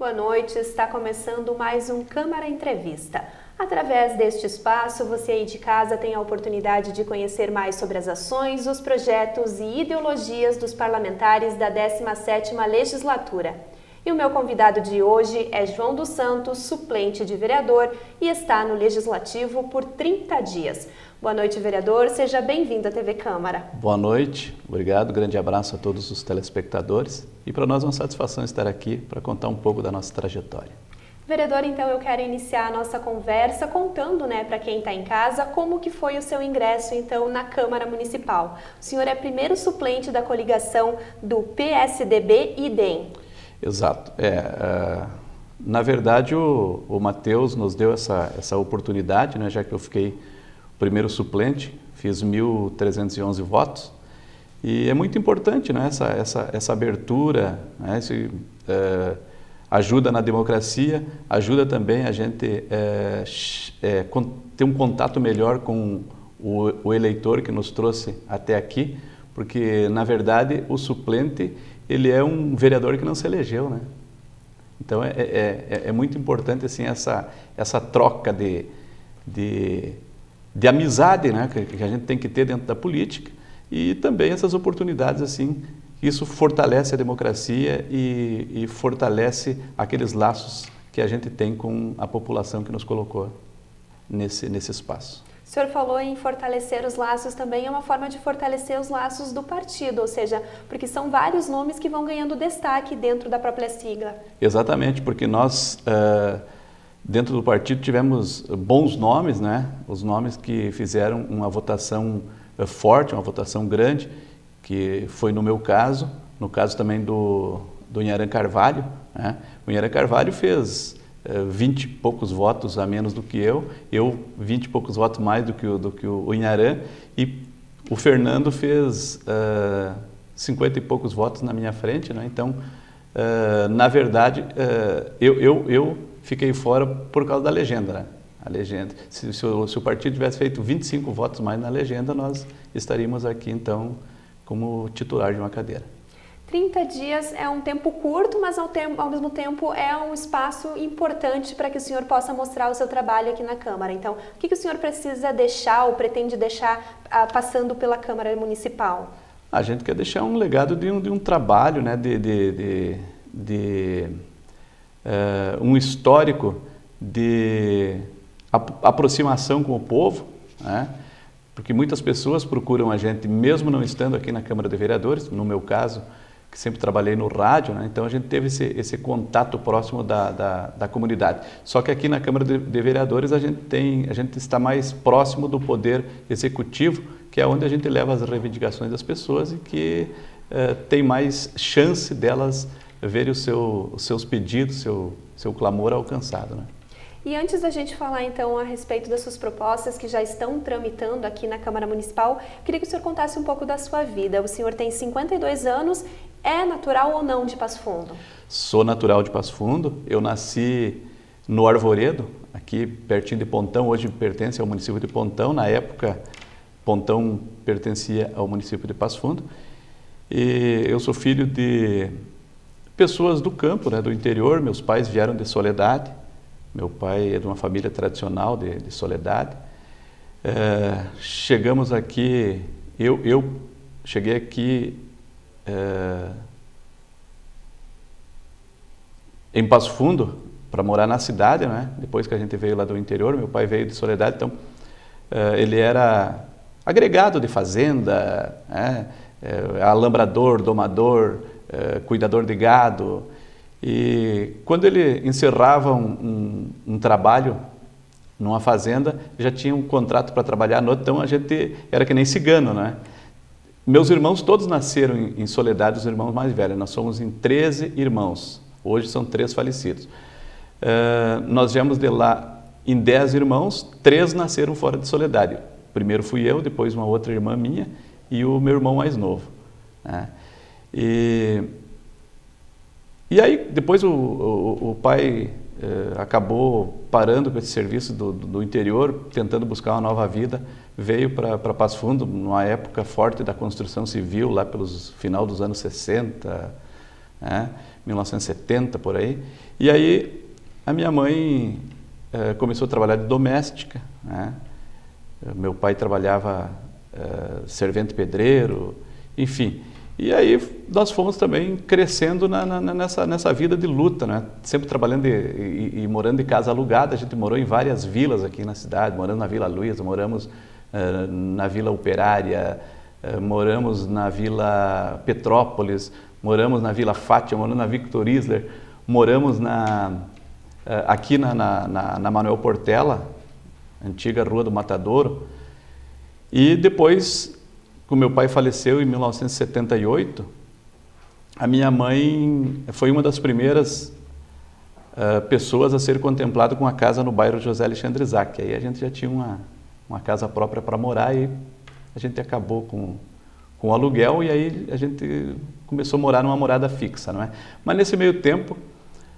boa noite. Está começando mais um Câmara Entrevista. Através deste espaço, você aí de casa tem a oportunidade de conhecer mais sobre as ações, os projetos e ideologias dos parlamentares da 17ª Legislatura. E o meu convidado de hoje é João dos Santos, suplente de vereador e está no Legislativo por 30 dias. Boa noite, vereador. Seja bem-vindo à TV Câmara. Boa noite. Obrigado. Grande abraço a todos os telespectadores. E para nós é uma satisfação estar aqui para contar um pouco da nossa trajetória. Vereador, então eu quero iniciar a nossa conversa contando, para quem está em casa, como que foi o seu ingresso, então, na Câmara Municipal. O senhor é primeiro suplente da coligação do PSDB e DEM. Exato. Na verdade, o Matheus nos deu essa oportunidade, já que eu fiquei o primeiro suplente, fiz 1.311 votos. E é muito importante, essa abertura, ajuda na democracia, ajuda também a gente ter um contato melhor com o eleitor que nos trouxe até aqui, porque, na verdade, o suplente, ele é um vereador que não se elegeu, Então, é muito importante, assim, essa troca de amizade, que a gente tem que ter dentro da política, e também essas oportunidades, assim, isso fortalece a democracia e fortalece aqueles laços que a gente tem com a população que nos colocou nesse espaço. O senhor falou em fortalecer os laços, também é uma forma de fortalecer os laços do partido, ou seja, porque são vários nomes que vão ganhando destaque dentro da própria sigla. Exatamente, porque nós, dentro do partido, tivemos bons nomes, os nomes que fizeram uma votação forte, uma votação grande, que foi no meu caso, no caso também do Inharan Carvalho. O Inharan Carvalho fez 20 e poucos votos a menos do que eu 20 e poucos votos mais do que o Inharan, e o Fernando fez 50 e poucos votos na minha frente, Então, na verdade, eu fiquei fora por causa da legenda, A legenda. Se o partido tivesse feito 25 votos mais na legenda, nós estaríamos aqui, então, como titular de uma cadeira. 30 dias é um tempo curto, mas ao mesmo tempo é um espaço importante para que o senhor possa mostrar o seu trabalho aqui na Câmara. Então, o que o senhor precisa deixar ou pretende deixar passando pela Câmara Municipal? A gente quer deixar um legado de um trabalho, um histórico de aproximação com o povo, porque muitas pessoas procuram a gente, mesmo não estando aqui na Câmara de Vereadores, no meu caso, que sempre trabalhei no rádio, então a gente teve esse contato próximo da comunidade. Só que aqui na Câmara de Vereadores a gente está mais próximo do poder executivo, que é onde a gente leva as reivindicações das pessoas e que tem mais chance delas verem os seus pedidos, seu clamor alcançado. E antes da gente falar, então, a respeito das suas propostas que já estão tramitando aqui na Câmara Municipal, queria que o senhor contasse um pouco da sua vida. O senhor tem 52 anos, é natural ou não de Passo Fundo? Sou natural de Passo Fundo, eu nasci no Arvoredo, aqui pertinho de Pontão, hoje pertence ao município de Pontão, na época Pontão pertencia ao município de Passo Fundo, e eu sou filho de pessoas do campo, do interior. Meus pais vieram de Soledade. Meu pai é de uma família tradicional de Soledade. Chegamos aqui, eu cheguei aqui em Passo Fundo para morar na cidade, Depois que a gente veio lá do interior, meu pai veio de Soledade, então ele era agregado de fazenda, alambrador, domador, cuidador de gado. E quando ele encerrava um trabalho numa fazenda, já tinha um contrato para trabalhar no outro, então a gente era que nem cigano, Meus irmãos todos nasceram em Soledade, os irmãos mais velhos. Nós somos em 13 irmãos, hoje são 3 falecidos. Nós viemos de lá em 10 irmãos, 3 nasceram fora de Soledade. Primeiro fui eu, depois uma outra irmã minha e o meu irmão mais novo. E aí, depois o pai acabou parando com esse serviço do interior, tentando buscar uma nova vida, veio para Passo Fundo, numa época forte da construção civil, lá pelos final dos anos 60, né? 1970 por aí. E aí a minha mãe começou a trabalhar de doméstica, né? Meu pai trabalhava servente pedreiro, enfim. E aí nós fomos também crescendo nessa vida de luta, né? Sempre trabalhando e morando de casa alugada. A gente morou em várias vilas aqui na cidade, morando na Vila Luiza, moramos na Vila Operária, moramos na Vila Petrópolis, moramos na Vila Fátima, moramos na Victor Isler, moramos aqui na Manuel Portela, antiga Rua do Matadouro. E depois, quando meu pai faleceu em 1978, a minha mãe foi uma das primeiras pessoas a ser contemplada com a casa no bairro José Alexandre Zac. Aí a gente já tinha uma casa própria para morar e a gente acabou com o aluguel e aí a gente começou a morar numa morada fixa, não é? Mas nesse meio tempo,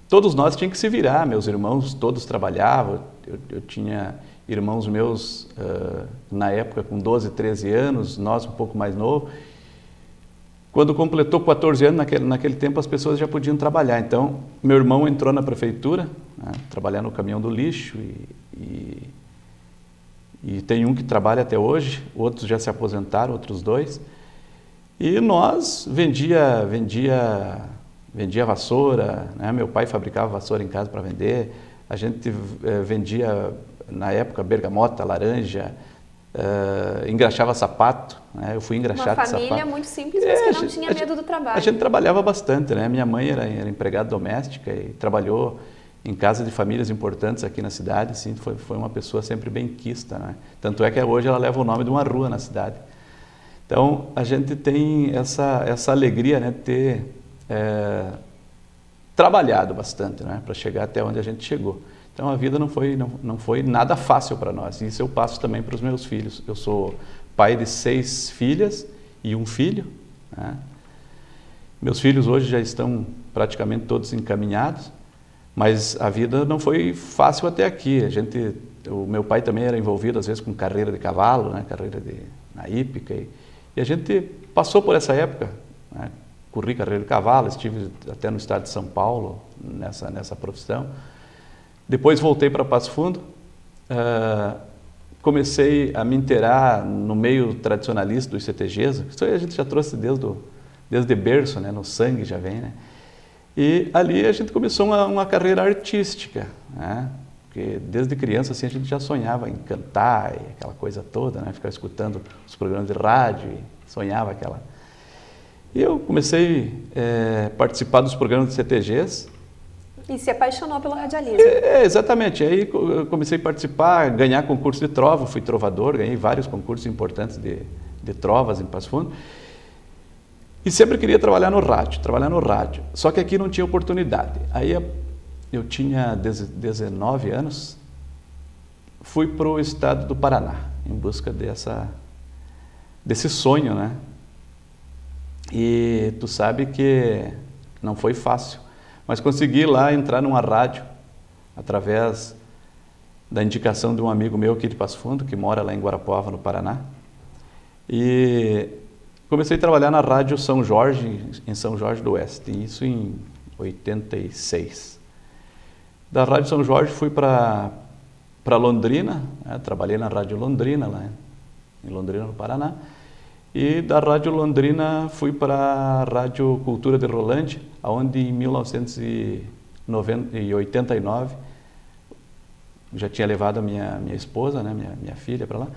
todos nós tínhamos que se virar, meus irmãos todos trabalhavam, eu tinha irmãos meus na época com 12, 13 anos, nós um pouco mais novo. Quando completou 14 anos, naquele tempo as pessoas já podiam trabalhar, então meu irmão entrou na prefeitura, né, trabalhar no caminhão do lixo e tem um que trabalha até hoje, outros já se aposentaram, outros 2. E nós vendia vassoura, né? Meu pai fabricava vassoura em casa para vender, a gente vendia na época bergamota, laranja, engraxava sapato, né? Eu fui engraxado de sapato. Uma família muito simples, mas que não tinha medo do trabalho. A gente trabalhava bastante, né? Minha mãe era empregada doméstica e trabalhou em casa de famílias importantes aqui na cidade, assim, foi uma pessoa sempre benquista, né? Tanto é que hoje ela leva o nome de uma rua na cidade. Então, a gente tem essa alegria, né, de ter trabalhado bastante, né, para chegar até onde a gente chegou. Então, a vida não foi nada fácil para nós. Isso eu passo também para os meus filhos. Eu sou pai de 6 filhas e um filho, né? Meus filhos hoje já estão praticamente todos encaminhados, mas a vida não foi fácil até aqui. O meu pai também era envolvido, às vezes, com carreira de cavalo, né, na hípica, e a gente passou por essa época, né? Corri carreira de cavalo, estive até no estado de São Paulo nessa profissão. Depois voltei para Passo Fundo, comecei a me inteirar no meio tradicionalista dos CTGs, isso aí a gente já trouxe desde berço, né? No sangue já vem, né? E ali a gente começou uma carreira artística, né? Porque desde criança assim, a gente já sonhava em cantar e aquela coisa toda, né? Ficar escutando os programas de rádio e sonhava aquela... E eu comecei a participar dos programas de CTGs. E se apaixonou pelo radialismo. Exatamente. Aí eu comecei a participar, ganhar concurso de trova, fui trovador, ganhei vários concursos importantes de trovas em Passo Fundo. E sempre queria trabalhar no rádio. Só que aqui não tinha oportunidade. Aí eu tinha 19 anos, fui para o estado do Paraná, em busca desse sonho, né? E tu sabe que não foi fácil, mas consegui lá entrar numa rádio, através da indicação de um amigo meu aqui de Passo Fundo, que mora lá em Guarapuava, no Paraná. E comecei a trabalhar na Rádio São Jorge, em São Jorge do Oeste, isso em 86. Da Rádio São Jorge fui para Londrina, né? Trabalhei na Rádio Londrina, lá em Londrina, no Paraná. E da Rádio Londrina fui para a Rádio Cultura de Rolândia, onde em 1989 já tinha levado a minha esposa, né? minha filha para lá.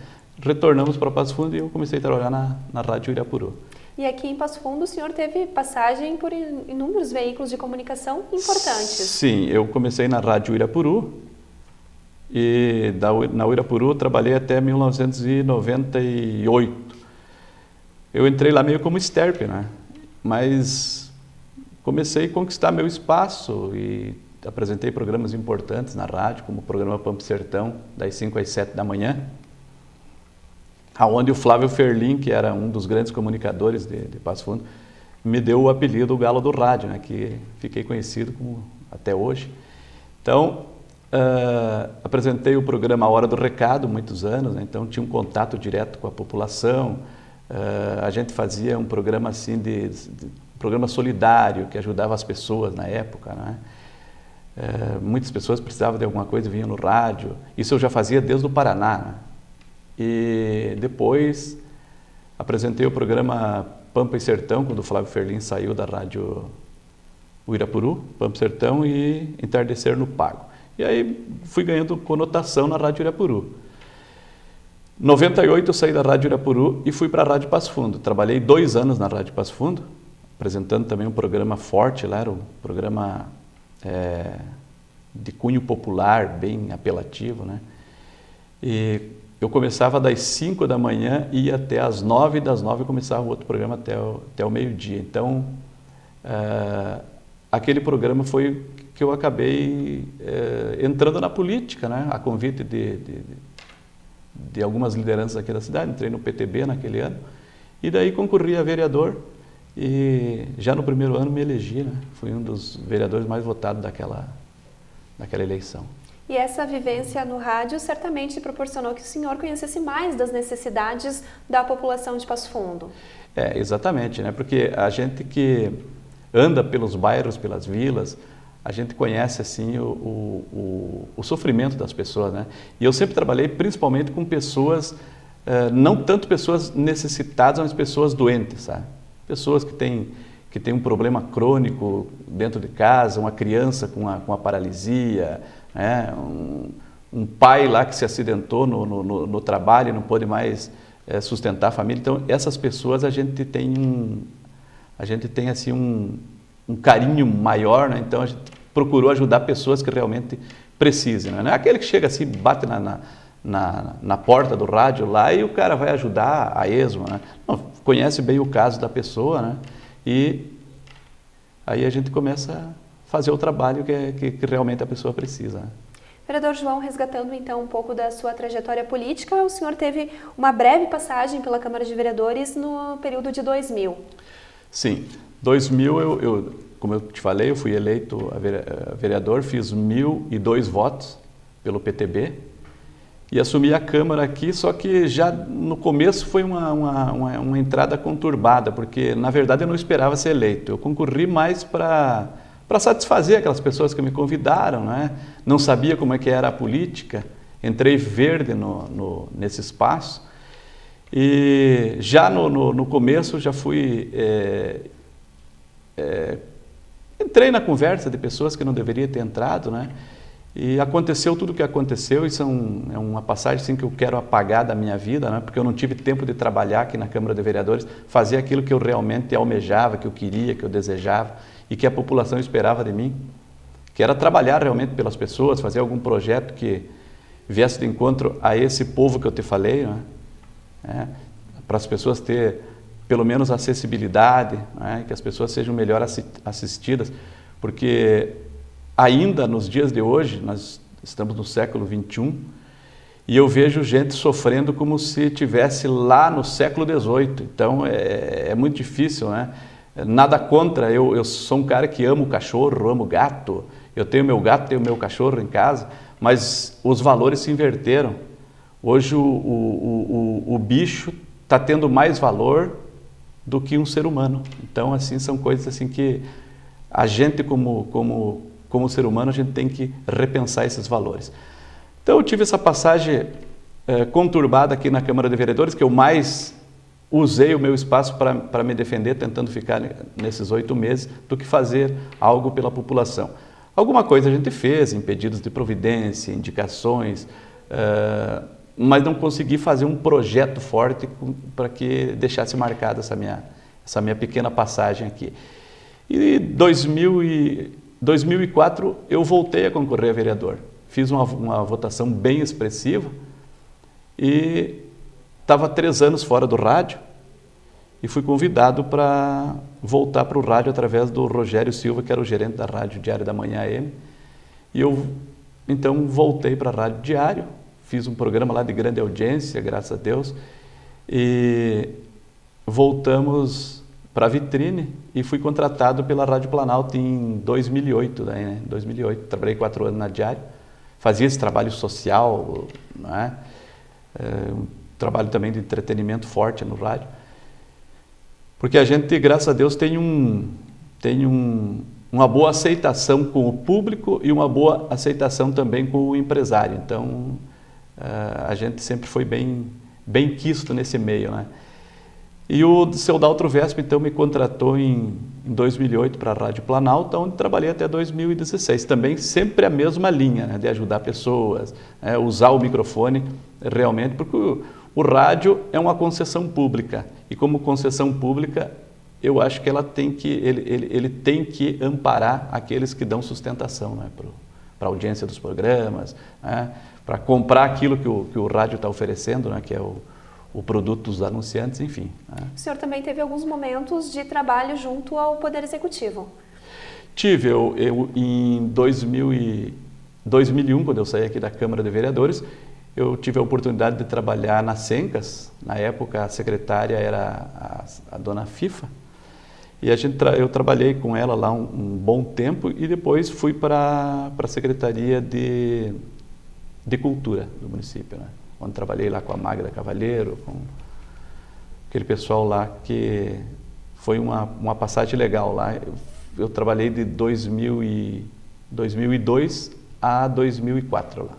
Retornamos para Passo Fundo e eu comecei a trabalhar na Rádio Irapuru. E aqui em Passo Fundo o senhor teve passagem por inúmeros veículos de comunicação importantes. Sim, eu comecei na Rádio Irapuru e na Irapuru trabalhei até 1998. Eu entrei lá meio como esterpe, né? Mas comecei a conquistar meu espaço e apresentei programas importantes na rádio, como o programa Pampo Sertão, das 5 às 7 da manhã, onde o Flávio Ferlin, que era um dos grandes comunicadores de Passo Fundo, me deu o apelido Galo do Rádio, né? Que fiquei conhecido como até hoje. Então, apresentei o programa A Hora do Recado, muitos anos, né? Então tinha um contato direto com a população. A gente fazia um programa assim programa solidário que ajudava as pessoas na época, né? Muitas pessoas precisavam de alguma coisa e vinham no rádio. Isso eu já fazia desde o Paraná, né? E depois apresentei o programa Pampa e Sertão, quando o Flávio Ferlin saiu da rádio Uirapuru, Pampa e Sertão e Entardecer no Pago. E aí fui ganhando conotação na rádio Uirapuru. Em 98 eu saí da rádio Uirapuru e fui para a rádio Passo Fundo. Trabalhei 2 anos na rádio Passo Fundo, apresentando também um programa forte lá, era um programa de cunho popular, bem apelativo, né? E eu começava das 5 da manhã e ia até às 9, das 9 começava o outro programa até o meio-dia. Então, aquele programa foi que eu acabei entrando na política, né? A convite de algumas lideranças aqui da cidade. Entrei no PTB naquele ano e daí concorri a vereador e já no primeiro ano me elegi, né? Fui um dos vereadores mais votados daquela eleição. E essa vivência no rádio certamente proporcionou que o senhor conhecesse mais das necessidades da população de Passo Fundo. Exatamente, né? Porque a gente que anda pelos bairros, pelas vilas, a gente conhece assim o sofrimento das pessoas, né? E eu sempre trabalhei principalmente com pessoas, não tanto pessoas necessitadas, mas pessoas doentes, sabe? Pessoas que têm um problema crônico dentro de casa, uma criança com a paralisia, né? Um pai lá que se acidentou no trabalho e não pôde mais sustentar a família. Então, essas pessoas a gente tem assim um carinho maior, né? Então a gente procurou ajudar pessoas que realmente precisam, né? Não é aquele que chega assim, bate na porta do rádio lá e o cara vai ajudar a esmo, né? Não, conhece bem o caso da pessoa, né? E aí a gente começa a fazer o trabalho que realmente a pessoa precisa, né? Vereador João, resgatando então um pouco da sua trajetória política, o senhor teve uma breve passagem pela Câmara de Vereadores no período de 2000. Sim, 2000 como eu te falei, eu fui eleito a vereador, fiz 1.002 votos pelo PTB e assumi a Câmara aqui, só que já no começo foi uma entrada conturbada, porque na verdade eu não esperava ser eleito, eu concorri mais para satisfazer aquelas pessoas que me convidaram, né? Não sabia como é que era a política, entrei verde nesse espaço e já no começo já fui... entrei na conversa de pessoas que não deveria ter entrado, né? E aconteceu tudo o que aconteceu. Isso é uma passagem assim, que eu quero apagar da minha vida, né? Porque eu não tive tempo de trabalhar aqui na Câmara de Vereadores, fazer aquilo que eu realmente almejava, que eu queria, que eu desejava e que a população esperava de mim, que era trabalhar realmente pelas pessoas, fazer algum projeto que viesse de encontro a esse povo que eu te falei, né? Para as pessoas ter pelo menos acessibilidade, né? Que as pessoas sejam melhor assistidas, porque ainda nos dias de hoje, nós estamos no século XXI, e eu vejo gente sofrendo como se estivesse lá no século XVIII. Então é muito difícil, né? Nada contra, eu sou um cara que amo cachorro, amo gato, eu tenho meu gato, tenho meu cachorro em casa, mas os valores se inverteram. Hoje o bicho está tendo mais valor do que um ser humano. Então, assim, são coisas assim que a gente, como ser humano, a gente tem que repensar esses valores. Então, eu tive essa passagem conturbada aqui na Câmara de Vereadores, que eu mais usei o meu espaço para me defender, tentando ficar nesses 8 meses, do que fazer algo pela população. Alguma coisa a gente fez, em pedidos de providência, indicações, mas não consegui fazer um projeto forte para que deixasse marcada essa minha pequena passagem aqui. E em 2004 eu voltei a concorrer a vereador. Fiz uma votação bem expressiva e estava 3 anos fora do rádio e fui convidado para voltar para o rádio através do Rogério Silva, que era o gerente da Rádio Diário da Manhã AM. E eu, então, voltei para a Rádio Diário, fiz um programa lá de grande audiência, graças a Deus, e voltamos para a Vitrine e fui contratado pela Rádio Planalto em 2008. Né? 2008, trabalhei 4 anos na Diário, fazia esse trabalho social, né? Um trabalho também de entretenimento forte no rádio. Porque a gente, graças a Deus, tem uma boa aceitação com o público e uma boa aceitação também com o empresário. Então, a gente sempre foi bem quisto nesse meio, né? E o seu Daltro Vesp, então, me contratou em 2008 para a Rádio Planalto, onde trabalhei até 2016. Também sempre a mesma linha, né, de ajudar pessoas, usar o microfone realmente, porque o rádio é uma concessão pública. E como concessão pública, eu acho que ele tem que amparar aqueles que dão sustentação, né, para a audiência dos programas, né, para comprar aquilo que o rádio está oferecendo, né, que é o produto dos anunciantes, enfim. Né. O senhor também teve alguns momentos de trabalho junto ao Poder Executivo. Tive, eu em 2001, quando eu saí aqui da Câmara de Vereadores, eu tive a oportunidade de trabalhar na Sencas. Na época a secretária era a dona FIFA, e eu trabalhei com ela lá um bom tempo e depois fui para a Secretaria de Cultura do município, né? Onde trabalhei lá com a Magda Cavalheiro, com aquele pessoal lá, que foi uma passagem legal lá. Eu trabalhei de 2002 a 2004 lá.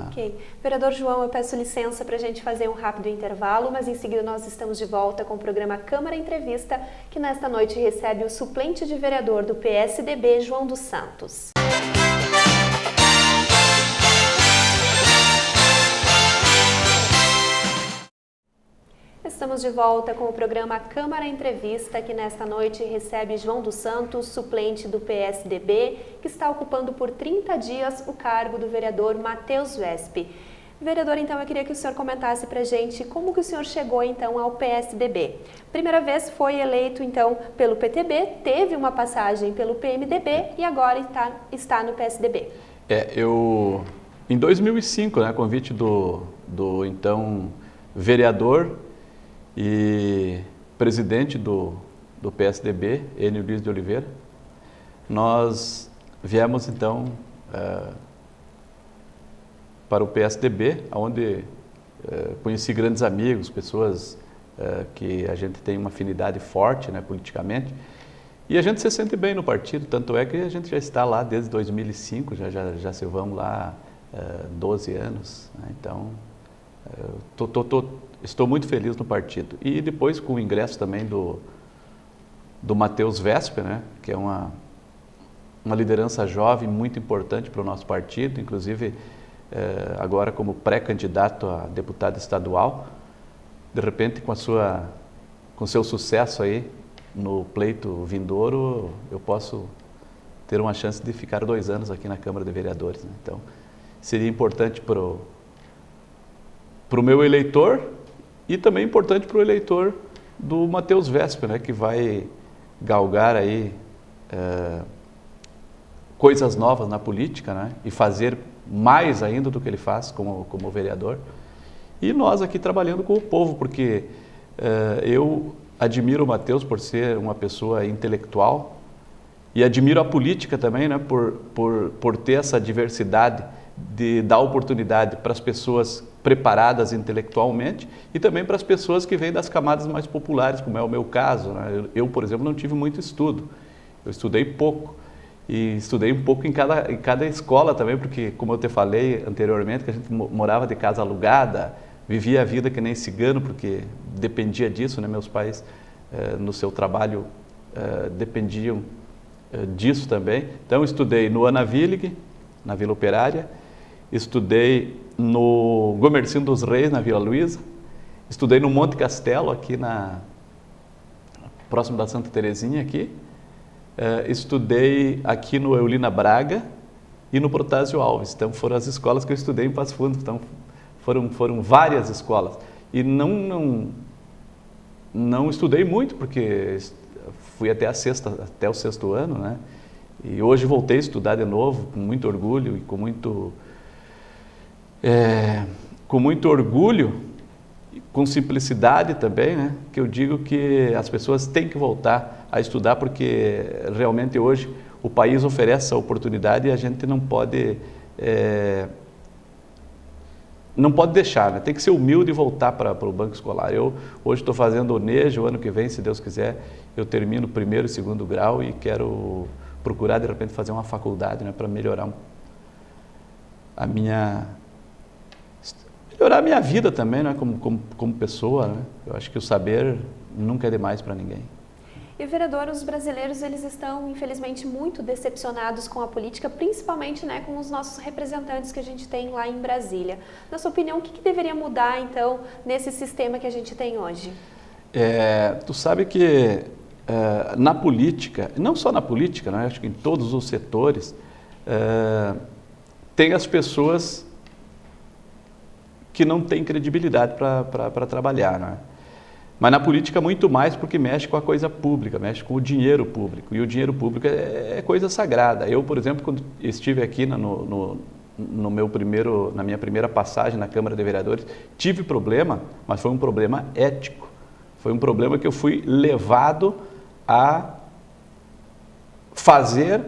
Ok. Vereador João, eu peço licença para a gente fazer um rápido intervalo, mas em seguida nós estamos de volta com o programa Câmara Entrevista, que nesta noite recebe o suplente de vereador do PSDB, João dos Santos. Estamos de volta com o programa Câmara Entrevista, que nesta noite recebe João dos Santos, suplente do PSDB, que está ocupando por 30 dias o cargo do vereador Matheus Vesp. Vereador, então, eu queria que o senhor comentasse para a gente como que o senhor chegou, então, ao PSDB. Primeira vez foi eleito, então, pelo PTB, teve uma passagem pelo PMDB e agora está no PSDB. Em 2005, né, convite do então vereador e presidente do PSDB, Enio Luiz de Oliveira, nós viemos então para o PSDB, onde conheci grandes amigos, pessoas que a gente tem uma afinidade forte, né, politicamente, e a gente se sente bem no partido, tanto é que a gente já está lá desde 2005, já se vamos lá 12 anos, né, então estou muito feliz no partido. E depois com o ingresso também do Matheus Vesp, né, que é uma liderança jovem muito importante para o nosso partido, inclusive agora como pré-candidato a deputado estadual, de repente com seu sucesso aí no pleito vindouro, eu posso ter uma chance de ficar 2 anos aqui na Câmara de Vereadores, né? Então seria importante para o meu eleitor e também importante para o eleitor do Matheus Vesp, né, que vai galgar aí coisas novas na política, né, e fazer mais ainda do que ele faz como vereador. E nós aqui trabalhando com o povo, porque eu admiro o Matheus por ser uma pessoa intelectual e admiro a política também, né, por ter essa diversidade de dar oportunidade para as pessoas preparadas intelectualmente e também para as pessoas que vêm das camadas mais populares, como é o meu caso, né? Eu, por exemplo, não tive muito estudo, eu estudei pouco e estudei um pouco em cada escola também, porque, como eu te falei anteriormente, que a gente morava de casa alugada, vivia a vida que nem cigano, porque dependia disso, né? Meus pais, no seu trabalho, dependiam disso também. Então, eu estudei no Ana Willig, na Vila Operária, estudei no Gomercindo dos Reis, na Vila Luísa, estudei no Monte Castelo, aqui próximo da Santa Terezinha, aqui, estudei aqui no Eulina Braga e no Protásio Alves. Então foram as escolas que eu estudei em Passo Fundo, então foram várias escolas. E não estudei muito, porque fui até o 6º ano, né? E hoje voltei a estudar de novo, com muito orgulho e com muito orgulho, e com simplicidade também, né? Que eu digo que as pessoas têm que voltar a estudar, porque realmente hoje o país oferece essa oportunidade e a gente não pode não pode deixar, né? Tem que ser humilde e voltar para o banco escolar. Eu hoje estou fazendo o NEJ, o ano que vem, se Deus quiser, eu termino o 1º e 2º grau e quero procurar, de repente, fazer uma faculdade, né, para melhorar a minha vida também, né, como pessoa, né? Eu acho que o saber nunca é demais para ninguém. E, vereador, os brasileiros, eles estão, infelizmente, muito decepcionados com a política, principalmente, né, com os nossos representantes que a gente tem lá em Brasília. Na sua opinião, o que deveria mudar, então, nesse sistema que a gente tem hoje? Tu sabe que na política, não só na política, né, acho que em todos os setores, tem as pessoas que não têm credibilidade para trabalhar, né? Mas na política muito mais, porque mexe com a coisa pública, mexe com o dinheiro público. E o dinheiro público é coisa sagrada. Eu, por exemplo, quando estive aqui na minha primeira passagem na Câmara de Vereadores, tive problema, mas foi um problema ético. Foi um problema que eu fui levado a fazer,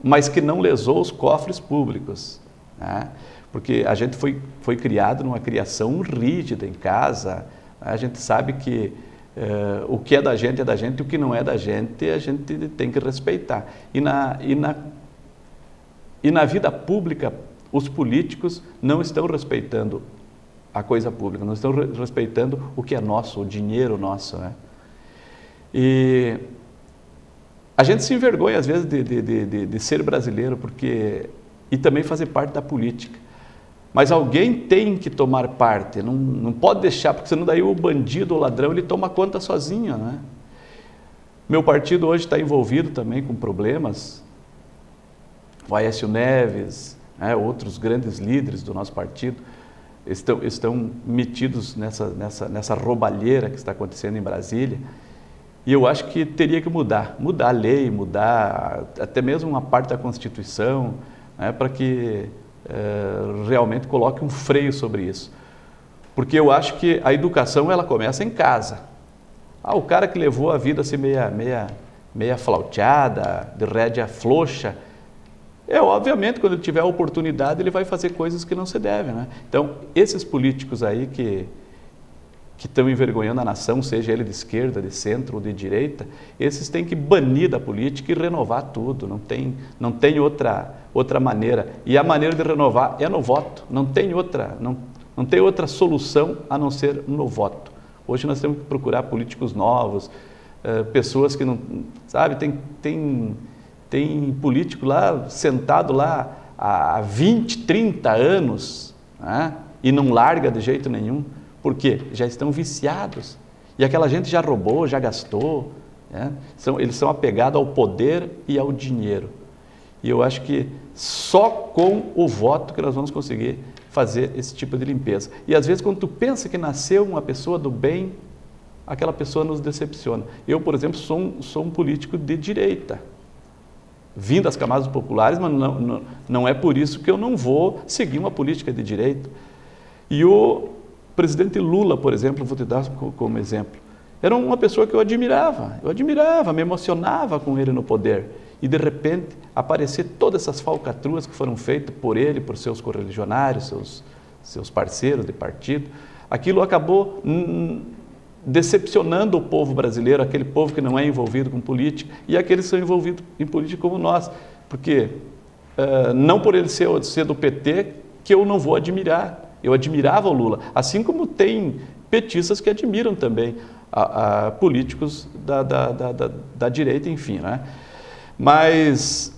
mas que não lesou os cofres públicos, né? Porque a gente foi criado numa criação rígida em casa. A gente sabe que o que é da gente e o que não é da gente a gente tem que respeitar. E na vida pública, os políticos não estão respeitando a coisa pública, não estão respeitando o que é nosso, o dinheiro nosso, né? E a gente se envergonha, às vezes, de ser brasileiro e também fazer parte da política. Mas alguém tem que tomar parte, não pode deixar, porque senão daí o bandido, o ladrão, ele toma conta sozinho, né? Meu partido hoje está envolvido também com problemas. O Aécio Neves, né, outros grandes líderes do nosso partido estão metidos nessa roubalheira que está acontecendo em Brasília. E eu acho que teria que mudar a lei, mudar até mesmo uma parte da Constituição, né, para que realmente coloque um freio sobre isso. Porque eu acho que a educação ela começa em casa. O cara que levou a vida assim meia flauteada, de rédea frouxa, obviamente quando ele tiver a oportunidade ele vai fazer coisas que não se devem, né? Então, esses políticos aí que estão envergonhando a nação, seja ele de esquerda, de centro ou de direita, esses têm que banir da política e renovar tudo, não tem outra maneira. E a maneira de renovar é no voto, não tem outra solução a não ser no voto. Hoje nós temos que procurar políticos novos, pessoas que não, sabe, tem político lá, sentado lá há 20, 30 anos, né, e não larga de jeito nenhum. Por quê? Já estão viciados. E aquela gente já roubou, já gastou, né? Eles são apegados ao poder e ao dinheiro. E eu acho que só com o voto que nós vamos conseguir fazer esse tipo de limpeza. E às vezes quando tu pensa que nasceu uma pessoa do bem, aquela pessoa nos decepciona. Eu, por exemplo, sou um político de direita. Vim das camadas populares, mas não é por isso que eu não vou seguir uma política de direita. E o presidente Lula, por exemplo, vou te dar como exemplo, era uma pessoa que eu admirava, me emocionava com ele no poder. E de repente aparecer todas essas falcatruas que foram feitas por ele, por seus correligionários, seus parceiros de partido, aquilo acabou decepcionando o povo brasileiro, aquele povo que não é envolvido com política, e aqueles que são envolvidos em política como nós, porque não por ele ser do PT que eu não vou admirar. Eu admirava o Lula, assim como tem petistas que admiram também políticos da direita, enfim, né? Mas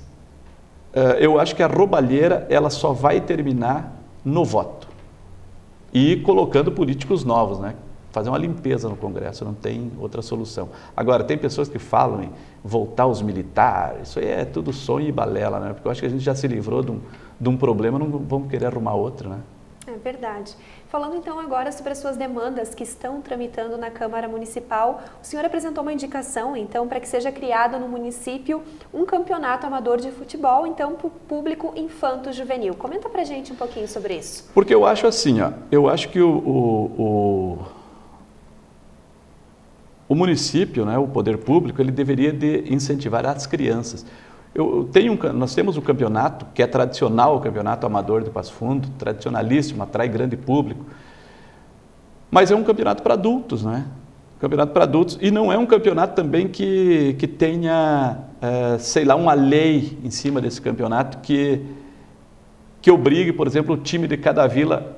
eu acho que a roubalheira ela só vai terminar no voto e colocando políticos novos, né? Fazer uma limpeza no Congresso, não tem outra solução. Agora, tem pessoas que falam em voltar aos militares, isso aí é tudo sonho e balela, né? Porque eu acho que a gente já se livrou de um problema, não vamos querer arrumar outro, né? É verdade. Falando então agora sobre as suas demandas que estão tramitando na Câmara Municipal, o senhor apresentou uma indicação então para que seja criado no município um campeonato amador de futebol, então para o público infanto-juvenil. Comenta pra gente um pouquinho sobre isso. Porque eu acho assim, eu acho que o município, né, o poder público, ele deveria de incentivar as crianças. Nós temos o campeonato, que é tradicional, o campeonato amador de Passo Fundo, tradicionalíssimo, atrai grande público, mas é um campeonato para adultos, né? Campeonato para adultos, e não é um campeonato também que tenha, sei lá, uma lei em cima desse campeonato que obrigue, por exemplo, o time de cada vila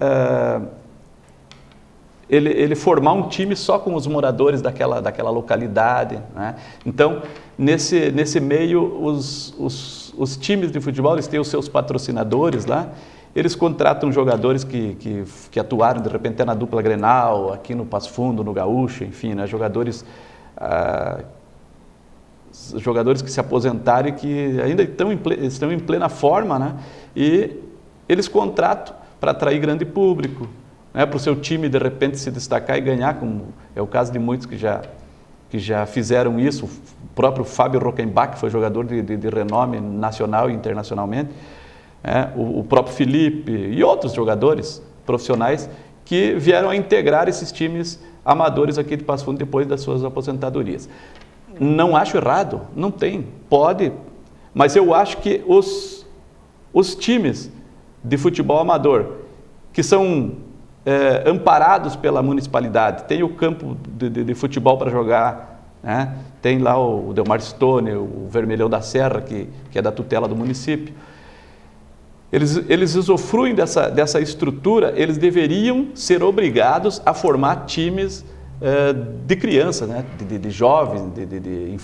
ele formar um time só com os moradores daquela localidade, né? Então, nesse meio, os times de futebol, eles têm os seus patrocinadores lá, eles contratam jogadores que atuaram, de repente, até na dupla Grenal, aqui no Passo Fundo, no Gaúcho, enfim, né? Jogadores que se aposentaram e que ainda estão em plena forma, né? E eles contratam para atrair grande público, né? Para o seu time, de repente, se destacar e ganhar, como é o caso de muitos que já fizeram isso. O próprio Fábio Rockenbach, que foi jogador de renome nacional e internacionalmente, o próprio Felipe e outros jogadores profissionais que vieram a integrar esses times amadores aqui de Passo Fundo depois das suas aposentadorias. Não acho errado, não tem, pode, mas eu acho que os times de futebol amador que são amparados pela municipalidade, tem o campo de futebol para jogar, né? Tem lá o Delmar Stone, o Vermelhão da Serra, que é da tutela do município. Eles usufruem dessa estrutura, eles deveriam ser obrigados a formar times de crianças, né? de jovens, de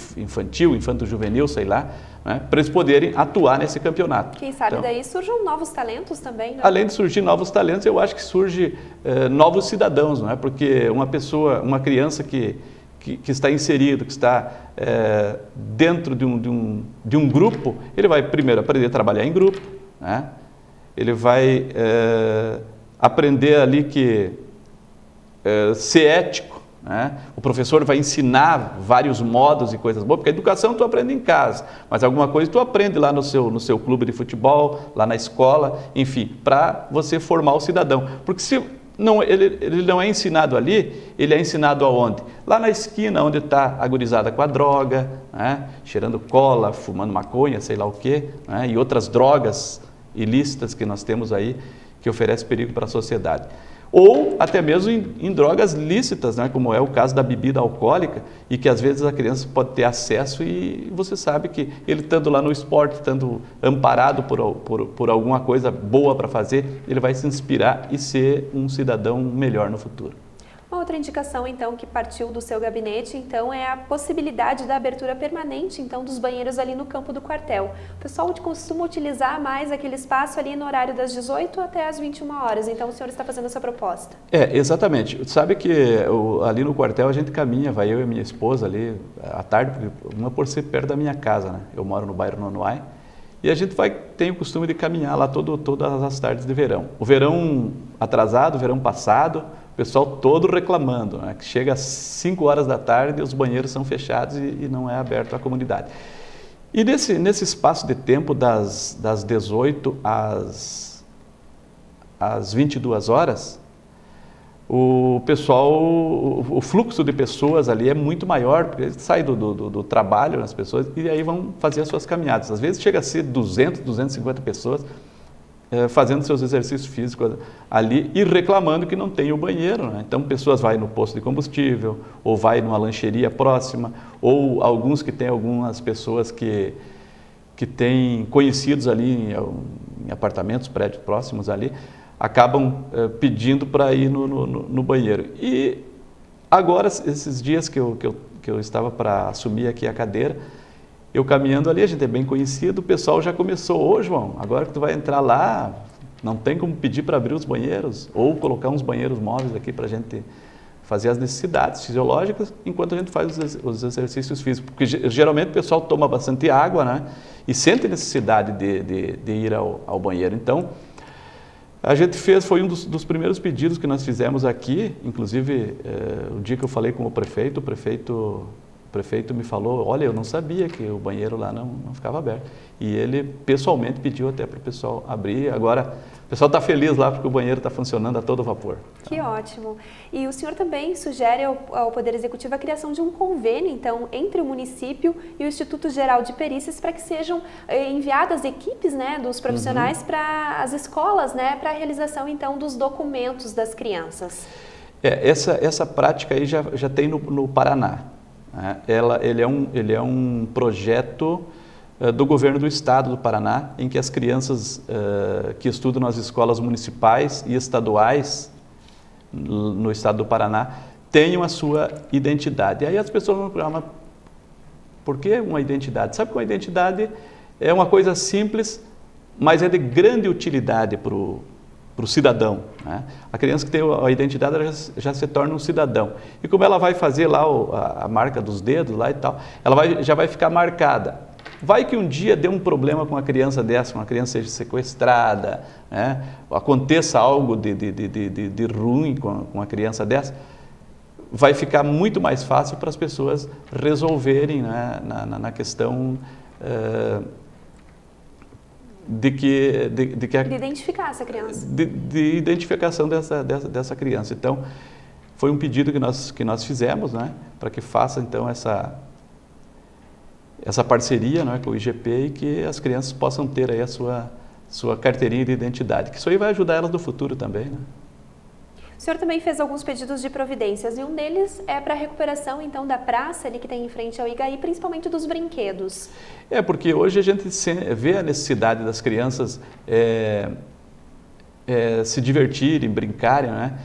infanto-juvenil, sei lá, né? Para eles poderem atuar nesse campeonato. Quem sabe daí surjam novos talentos também, né? Além de surgir novos talentos, eu acho que surge novos cidadãos, não é? Porque uma criança que está inserido, que está dentro de um grupo, ele vai primeiro aprender a trabalhar em grupo, né? Ele vai aprender ali que ser ético, né? O professor vai ensinar vários modos e coisas boas, porque a educação tu aprende em casa, mas alguma coisa tu aprende lá no seu clube de futebol, lá na escola, enfim, para você formar o cidadão. Porque se ele não é ensinado ali, ele é ensinado aonde? Lá na esquina, onde está a gurizada com a droga, né? Cheirando cola, fumando maconha, sei lá o quê, né? E outras drogas ilícitas que nós temos aí, que oferecem perigo para a sociedade. Ou até mesmo em drogas lícitas, né? Como é o caso da bebida alcoólica, e que às vezes a criança pode ter acesso e você sabe que ele estando lá no esporte, estando amparado por alguma coisa boa para fazer, ele vai se inspirar e ser um cidadão melhor no futuro. Uma outra indicação, então, que partiu do seu gabinete, então, é a possibilidade da abertura permanente, então, dos banheiros ali no campo do quartel. O pessoal costuma utilizar mais aquele espaço ali no horário das 18 até as 21 horas, então o senhor está fazendo essa proposta. Exatamente. Sabe que ali no quartel a gente caminha, vai eu e minha esposa ali à tarde, uma por ser perto da minha casa, né? Eu moro no bairro Nonoai, e a gente tem o costume de caminhar lá todas as tardes de verão. O verão atrasado, o verão passado, o pessoal todo reclamando, né? Que chega às 5 horas da tarde e os banheiros são fechados e não é aberto à comunidade. E nesse espaço de tempo das 18 às 22 horas, o fluxo de pessoas ali é muito maior, porque eles saem do trabalho, as pessoas, e aí vão fazer as suas caminhadas. Às vezes chega a ser 200, 250 pessoas fazendo seus exercícios físicos ali e reclamando que não tem o banheiro, né? Então, pessoas vão no posto de combustível, ou vai numa lancheria próxima, ou alguns que tem algumas pessoas que têm conhecidos ali em apartamentos, prédios próximos ali, acabam pedindo para ir no banheiro. E agora, esses dias que eu estava para assumir aqui a cadeira, eu caminhando ali, a gente é bem conhecido, o pessoal já começou: ô João, agora que tu vai entrar lá, não tem como pedir para abrir os banheiros, ou colocar uns banheiros móveis aqui para a gente fazer as necessidades fisiológicas, enquanto a gente faz os exercícios físicos, porque geralmente o pessoal toma bastante água, né, e sente necessidade de ir ao banheiro. Então, a gente foi um dos primeiros pedidos que nós fizemos aqui, inclusive o dia que eu falei com o prefeito prefeito me falou, olha, eu não sabia que o banheiro lá não ficava aberto. E ele pessoalmente pediu até para o pessoal abrir. Agora o pessoal está feliz lá porque o banheiro está funcionando a todo vapor. Que ótimo. E o senhor também sugere ao Poder Executivo a criação de um convênio, então, entre o município e o Instituto Geral de Perícias para que sejam enviadas equipes, né, dos profissionais para as escolas, né, para a realização, então, dos documentos das crianças. Essa prática aí já tem no Paraná. Né? Ele é um projeto do governo do estado do Paraná, em que as crianças que estudam nas escolas municipais e estaduais no estado do Paraná tenham a sua identidade. E aí as pessoas vão perguntar, mas por que uma identidade? Sabe que uma identidade é uma coisa simples, mas é de grande utilidade para o cidadão. Né? A criança que tem a identidade já se torna um cidadão. E como ela vai fazer lá a marca dos dedos lá e tal, ela já vai ficar marcada. Vai que um dia dê um problema com uma criança dessa, uma criança seja sequestrada, né? Aconteça algo de ruim com a criança dessa, vai ficar muito mais fácil para as pessoas resolverem, né? na questão de identificar essa criança. De identificação dessa criança. Então, foi um pedido que nós fizemos, né? Para que faça então essa parceria, né, com o IGP e que as crianças possam ter aí a sua carteirinha de identidade, que isso aí vai ajudar elas no futuro também. Né? O senhor também fez alguns pedidos de providências e um deles é para a recuperação então da praça ali que tem em frente ao Igaí, principalmente dos brinquedos. Porque hoje a gente vê a necessidade das crianças se divertirem, brincarem, né?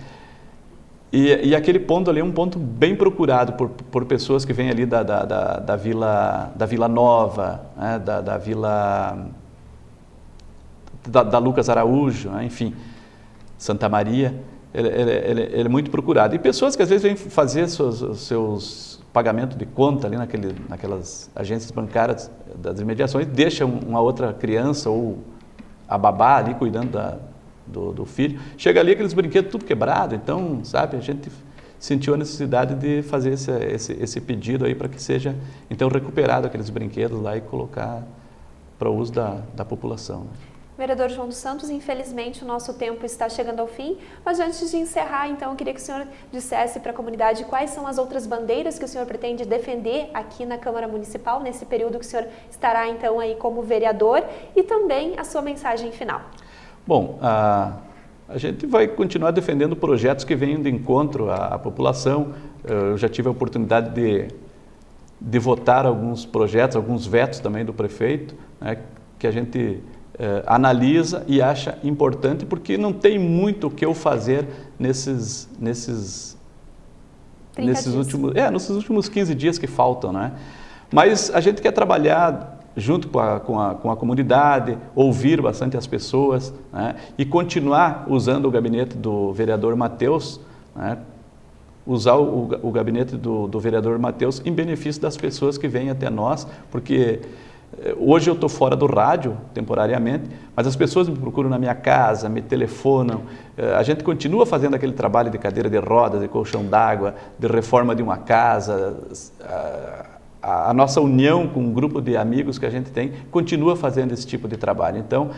E aquele ponto ali é um ponto bem procurado por pessoas que vêm ali da Vila Nova, né? da Vila da Lucas Araújo, né? Enfim, Santa Maria, ele é muito procurado. E pessoas que às vezes vêm fazer seus pagamentos de conta ali naquelas agências bancárias das imediações, deixam uma outra criança ou a babá ali cuidando do filho, chega ali aqueles brinquedos tudo quebrado, então, sabe, a gente sentiu a necessidade de fazer esse pedido aí para que seja, então, recuperado aqueles brinquedos lá e colocar para o uso da população. Né? Vereador João dos Santos, infelizmente o nosso tempo está chegando ao fim, mas antes de encerrar, então, eu queria que o senhor dissesse para a comunidade quais são as outras bandeiras que o senhor pretende defender aqui na Câmara Municipal, nesse período que o senhor estará, então, aí como vereador, e também a sua mensagem final. Bom, a gente vai continuar defendendo projetos que venham de encontro à população. Eu já tive a oportunidade de votar alguns projetos, alguns vetos também do prefeito, né, que a gente analisa e acha importante, porque não tem muito o que eu fazer nesses últimos 15 dias que faltam, né? Mas a gente quer trabalhar junto com a comunidade, ouvir bastante as pessoas, né? E continuar usando o gabinete do vereador Matheus, né? Usar o gabinete do vereador Matheus em benefício das pessoas que vêm até nós, porque hoje eu estou fora do rádio, temporariamente, mas as pessoas me procuram na minha casa, me telefonam, a gente continua fazendo aquele trabalho de cadeira de rodas, de colchão d'água, de reforma de uma casa, a nossa união com um grupo de amigos que a gente tem continua fazendo esse tipo de trabalho. Então,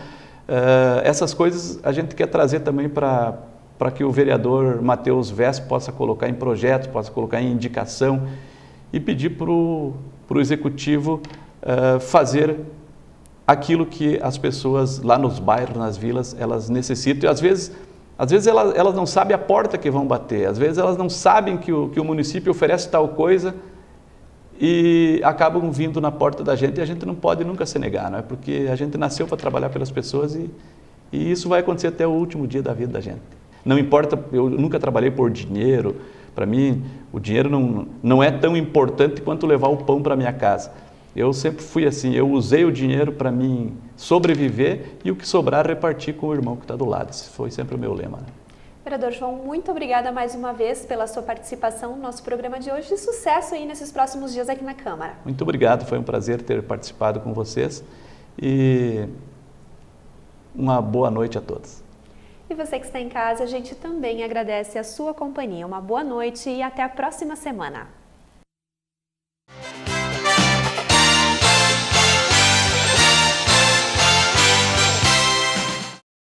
essas coisas a gente quer trazer também para que o vereador Matheus Vess possa colocar em projetos, possa colocar em indicação e pedir para o Executivo fazer aquilo que as pessoas lá nos bairros, nas vilas, elas necessitam. E às vezes elas não sabem a porta que vão bater, às vezes elas não sabem que o município oferece tal coisa e acabam vindo na porta da gente, e a gente não pode nunca se negar, não é? Porque a gente nasceu para trabalhar pelas pessoas e isso vai acontecer até o último dia da vida da gente. Não importa, eu nunca trabalhei por dinheiro, para mim o dinheiro não é tão importante quanto levar o pão para minha casa. Eu sempre fui assim, eu usei o dinheiro para mim sobreviver e o que sobrar repartir com o irmão que está do lado. Esse foi sempre o meu lema. Né? Vereador João, muito obrigada mais uma vez pela sua participação no nosso programa de hoje e sucesso aí nesses próximos dias aqui na Câmara. Muito obrigado, foi um prazer ter participado com vocês e uma boa noite a todos. E você que está em casa, a gente também agradece a sua companhia. Uma boa noite e até a próxima semana.